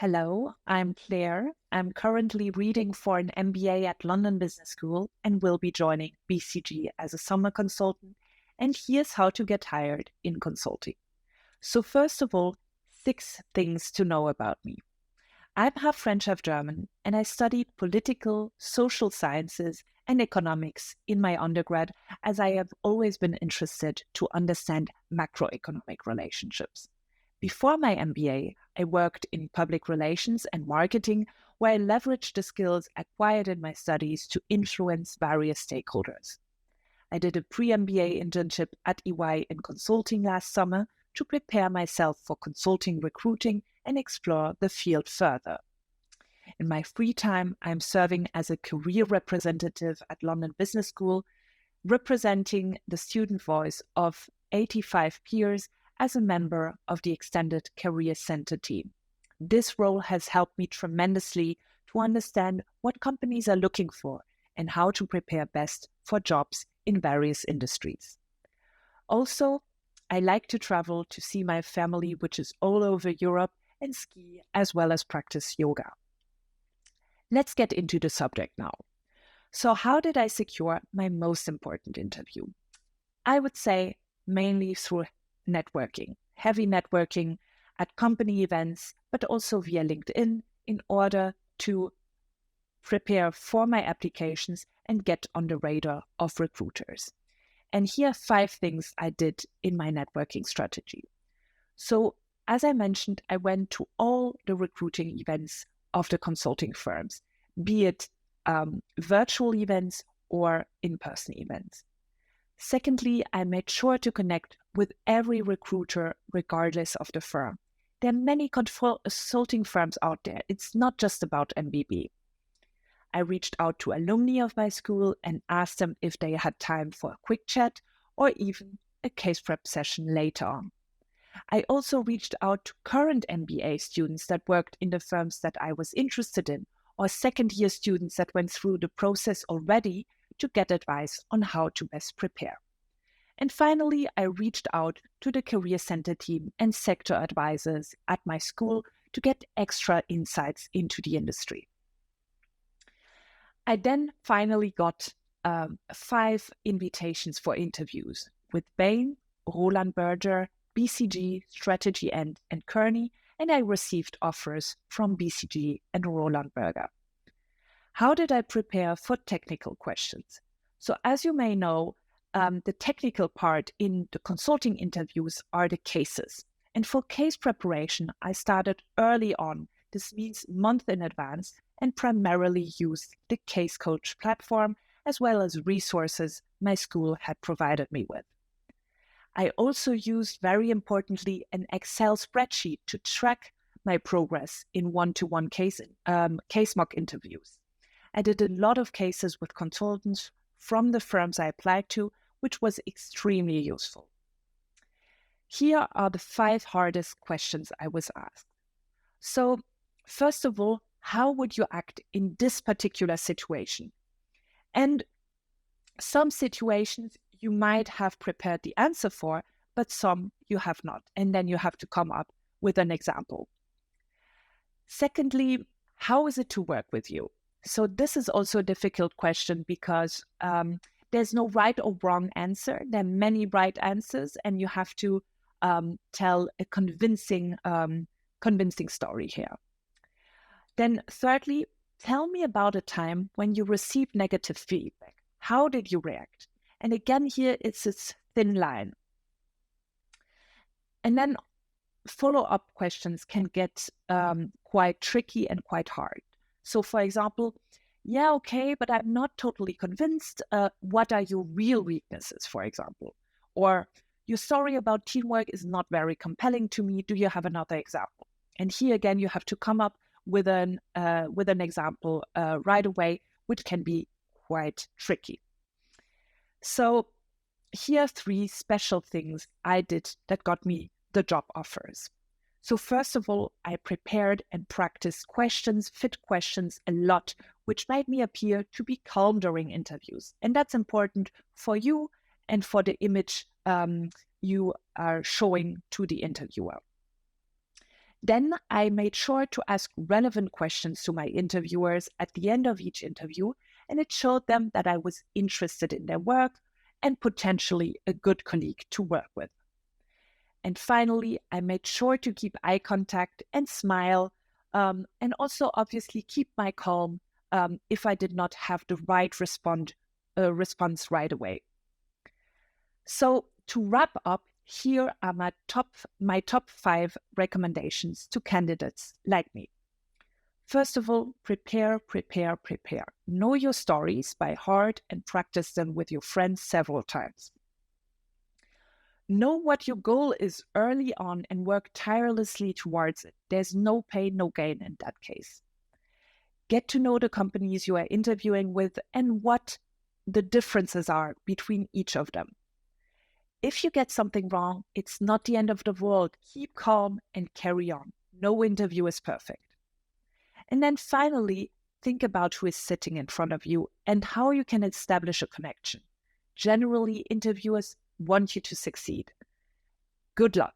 Hello, I'm Claire. I'm currently reading for an MBA at London Business School and will be joining BCG as a summer consultant. And here's how to get hired in consulting. So, first of all, 6 things to know about me. I'm half French, half German, and I studied political, social sciences, and economics in my undergrad as I have always been interested to understand macroeconomic relationships. Before my MBA, I worked in public relations and marketing, where I leveraged the skills acquired in my studies to influence various stakeholders. I did a pre-MBA internship at EY in consulting last summer to prepare myself for consulting recruiting and explore the field further. In my free time, I'm serving as a career representative at London Business School, representing the student voice of 85 peers as a member of the extended Career Center team. This role has helped me tremendously to understand what companies are looking for and how to prepare best for jobs in various industries. Also, I like to travel to see my family, which is all over Europe, and ski as well as practice yoga. Let's get into the subject now. So, how did I secure my most important interview? I would say mainly through networking, heavy networking at company events, but also via LinkedIn in order to prepare for my applications and get on the radar of recruiters. And here are 5 things I did in my networking strategy. So, as I mentioned, I went to all the recruiting events of the consulting firms, be it virtual events or in-person events. Secondly, I made sure to connect with every recruiter regardless of the firm. There are many consulting firms out there. It's not just about MBB. I reached out to alumni of my school and asked them if they had time for a quick chat or even a case prep session later on. I also reached out to current MBA students that worked in the firms that I was interested in, or second-year students that went through the process already to get advice on how to best prepare. And finally, I reached out to the Career Center team and sector advisors at my school to get extra insights into the industry. I then finally got 5 invitations for interviews with Bain, Roland Berger, BCG, Strategy and Kearney, and I received offers from BCG and Roland Berger. How did I prepare for technical questions? So as you may know, the technical part in the consulting interviews are the cases. And for case preparation, I started early on. This means months in advance, and primarily used the Case Coach platform as well as resources my school had provided me with. I also used, very importantly, an Excel spreadsheet to track my progress in one-to-one case mock interviews. I did a lot of cases with consultants from the firms I applied to, which was extremely useful. Here are the 5 hardest questions I was asked. So, first of all, how would you act in this particular situation? And some situations you might have prepared the answer for, but some you have not. And then you have to come up with an example. Secondly, how is it to work with you? So this is also a difficult question because there's no right or wrong answer. There are many right answers, and you have to tell a convincing story here. Then thirdly, tell me about a time when you received negative feedback. How did you react? And again, here it's this thin line. And then follow-up questions can get quite tricky and quite hard. So for example, yeah, okay, but I'm not totally convinced. What are your real weaknesses, for example? Or your story about teamwork is not very compelling to me. Do you have another example? And here again, you have to come up with an example right away, which can be quite tricky. So here are 3 special things I did that got me the job offers. So first of all, I prepared and practiced fit questions a lot, which made me appear to be calm during interviews. And that's important for you and for the image you are showing to the interviewer. Then I made sure to ask relevant questions to my interviewers at the end of each interview, and it showed them that I was interested in their work and potentially a good colleague to work with. And finally, I made sure to keep eye contact and smile, and also obviously keep my calm if I did not have the right response right away. So to wrap up, here are my top 5 recommendations to candidates like me. First of all, prepare. Know your stories by heart and practice them with your friends several times. Know what your goal is early on and work tirelessly towards it. There's no pain, no gain in that case. Get to know the companies you are interviewing with and what the differences are between each of them. If you get something wrong, it's not the end of the world. Keep calm and carry on. No interview is perfect. And then finally, think about who is sitting in front of you and how you can establish a connection. Generally, interviewers want you to succeed. Good luck.